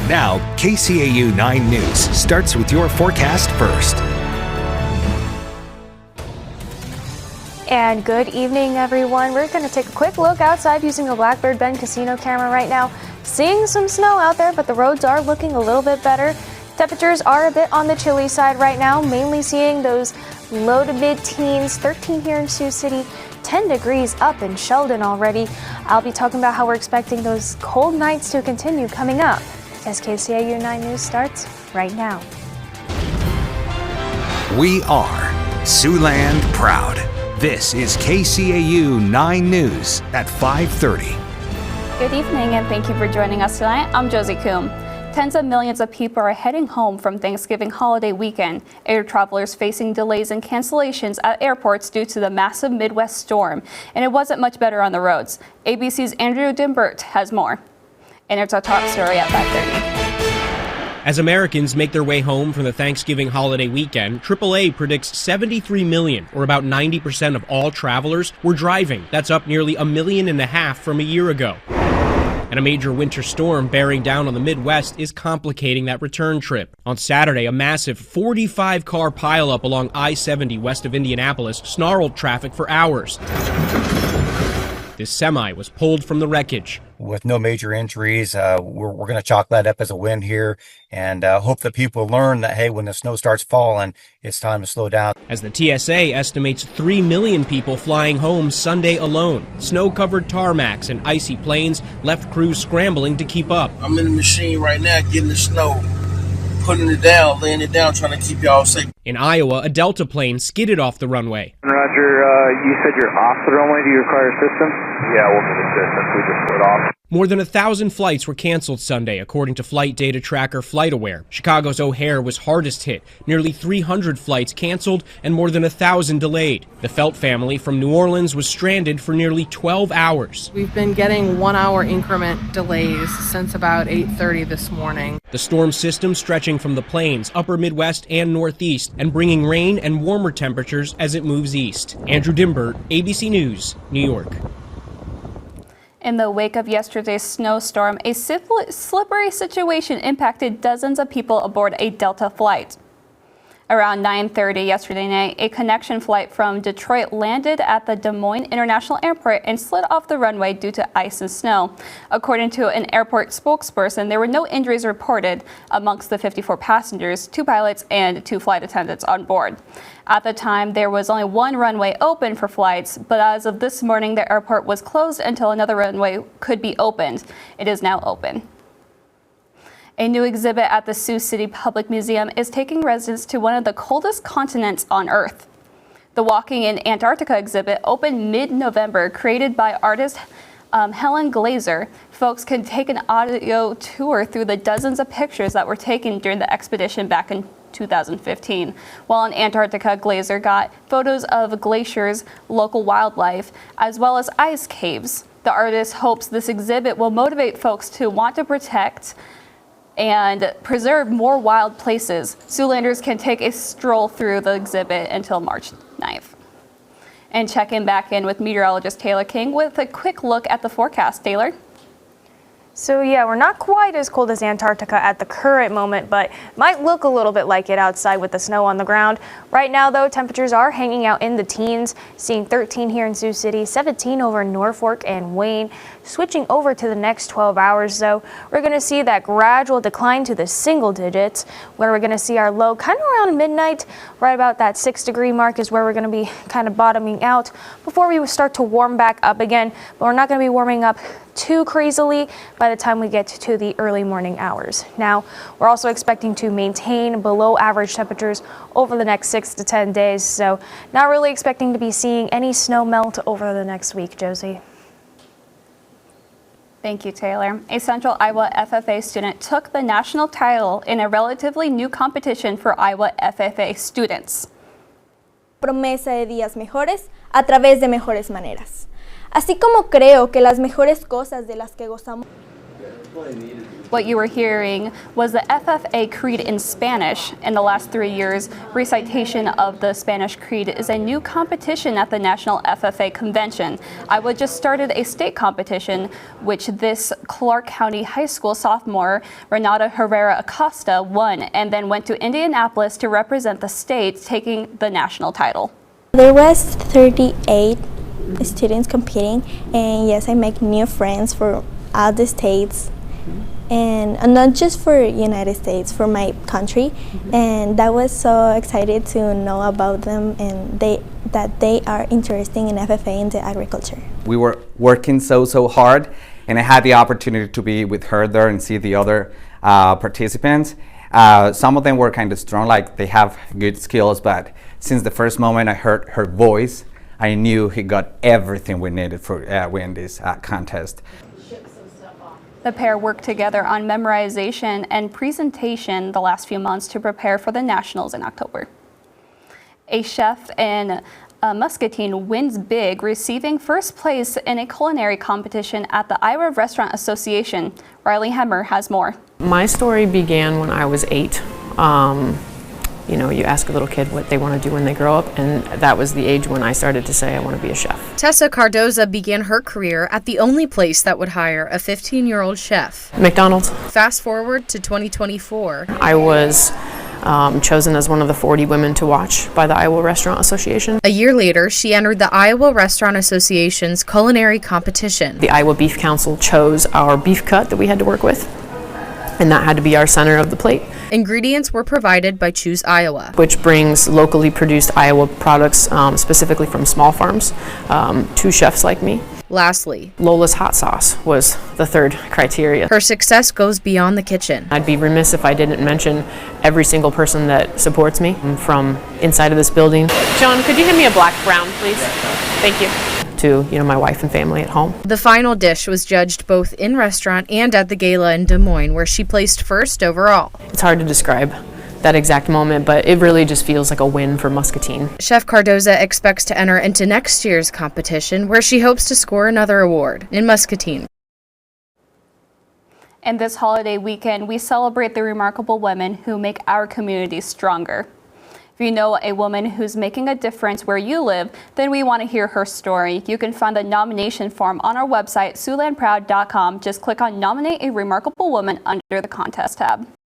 Now, KCAU 9 News starts with your forecast first. And good evening, everyone. We're going to take a quick look outside using a Blackbird Bend Casino camera right now. Seeing some snow out there, but the roads are looking a little bit better. Temperatures are a bit on the chilly side right now, mainly seeing those low to mid-teens, 13 here in Sioux City, 10 degrees up in Sheldon already. I'll be talking about how we're expecting those cold nights to continue coming up as KCAU 9 News starts right now. We are Siouxland proud. This is KCAU 9 News at 5:30. Good evening and thank you for joining us tonight. I'm Jozie Kumm. Tens of millions of people are heading home from Thanksgiving holiday weekend. Air travelers facing delays and cancellations at airports due to the massive Midwest storm. And it wasn't much better on the roads. ABC's Andrew Dimbert has more. And it's our top story at 5:30. As Americans make their way home from the Thanksgiving holiday weekend, AAA predicts 73 million, or about 90% of all travelers, were driving. That's up nearly 1.5 million from a year ago. And a major winter storm bearing down on the Midwest is complicating that return trip. On Saturday, a massive 45-car pileup along I-70 west of Indianapolis snarled traffic for hours. This semi was pulled from the wreckage. With no major injuries, we're going to chalk that up as a win here and hope that people learn that, hey, when the snow starts falling, it's time to slow down. As the TSA estimates 3 million people flying home Sunday alone. Snow-covered tarmacs and icy plains left crews scrambling to keep up. I'm in the machine right now getting the snow, putting it down, laying it down, trying to keep y'all safe. In Iowa, a Delta plane skidded off the runway. Roger, you said you're off the runway. Do you require assistance? Yeah, we'll need assistance. We just slid off. More than 1,000 flights were canceled Sunday, according to flight data tracker FlightAware. Chicago's O'Hare was hardest hit. Nearly 300 flights canceled and more than 1,000 delayed. The Felt family from New Orleans was stranded for nearly 12 hours. We've been getting 1-hour increment delays since about 8:30 this morning. The storm system stretching from the plains, upper Midwest and Northeast, and bringing rain and warmer temperatures as it moves east. Andrew Dimbert, ABC News, New York. In the wake of yesterday's snowstorm, a slippery situation impacted dozens of people aboard a Delta flight. Around 9:30 yesterday night, a connection flight from Detroit landed at the Des Moines International Airport and slid off the runway due to ice and snow. According to an airport spokesperson, there were no injuries reported amongst the 54 passengers, 2 pilots and 2 flight attendants on board. At the time, there was only 1 runway open for flights, but as of this morning, the airport was closed until another runway could be opened. It is now open. A new exhibit at the Sioux City Public Museum is taking residents to one of the coldest continents on Earth. The Walking in Antarctica exhibit opened mid-November, created by artist Helen Glazer. Folks can take an audio tour through the dozens of pictures that were taken during the expedition back in 2015. While in Antarctica, Glazer got photos of glaciers, local wildlife, as well as ice caves. The artist hopes this exhibit will motivate folks to want to protect and preserve more wild places. Siouxlanders can take a stroll through the exhibit until March 9th. And checking back in with meteorologist Taylor King with a quick look at the forecast. Taylor? So yeah, we're not quite as cold as Antarctica at the current moment, but might look a little bit like it outside with the snow on the ground. Right now, though, temperatures are hanging out in the teens, seeing 13 here in Sioux City, 17 over in Norfolk and Wayne. Switching over to the next 12 hours, though, we're going to see that gradual decline to the single digits, where we're going to see our low kind of around midnight, right about that 6-degree mark is where we're going to be kind of bottoming out before we start to warm back up again. But we're not going to be warming up too crazily by the time we get to the early morning hours. Now, we're also expecting to maintain below average temperatures over the next 6 to 10 days, so not really expecting to be seeing any snow melt over the next week, Josie. Thank you, Taylor. A Central Iowa FFA student took the national title in a relatively new competition for Iowa FFA students. Promesa de días mejores a través de mejores maneras. Así como creo que las mejores cosas de las que gozamos What you were hearing was the FFA Creed in Spanish. In the last 3 years, recitation of the Spanish Creed is a new competition at the National FFA Convention. Iowa just started a state competition, which this Clark County High School sophomore, Renata Herrera Acosta, won and then went to Indianapolis to represent the state, taking the national title. There was 38 students competing, and yes, I make new friends for all the states. And not just for United States, for my country, and that was so excited to know about them and that they are interested in FFA into agriculture. We were working so hard, and I had the opportunity to be with her there and see the other participants. Some of them were kind of strong, like they have good skills, but since the first moment I heard her voice, I knew he got everything we needed for win this contest. The pair worked together on memorization and presentation the last few months to prepare for the Nationals in October. A chef in Muscatine wins big, receiving first place in a culinary competition at the Iowa Restaurant Association. Riley Hemmer has more. My story began when I was 8. You know, you ask a little kid what they want to do when they grow up, and that was the age when I started to say I want to be a chef. Tessa Cardoza began her career at the only place that would hire a 15-year-old chef. McDonald's. Fast forward to 2024. I was chosen as one of the 40 women to watch by the Iowa Restaurant Association. A year later, she entered the Iowa Restaurant Association's culinary competition. The Iowa Beef Council chose our beef cut that we had to work with, and that had to be our center of the plate. Ingredients were provided by Choose Iowa, which brings locally produced Iowa products, specifically from small farms, to chefs like me. Lastly, Lola's hot sauce was the third criteria. Her success goes beyond the kitchen. I'd be remiss if I didn't mention every single person that supports me from inside of this building. John, could you hand me a black brown, please? Thank you. To, you know, my wife and family at home. The final dish was judged both in restaurant and at the gala in Des Moines, where she placed first overall. It's hard to describe that exact moment, but it really just feels like a win for Muscatine. Chef Cardoza expects to enter into next year's competition, where she hopes to score another award in Muscatine. And this holiday weekend, we celebrate the remarkable women who make our communities stronger. If you know a woman who's making a difference where you live, then we want to hear her story. You can find the nomination form on our website, SiouxlandProud.com. Just click on Nominate a Remarkable Woman under the Contest tab.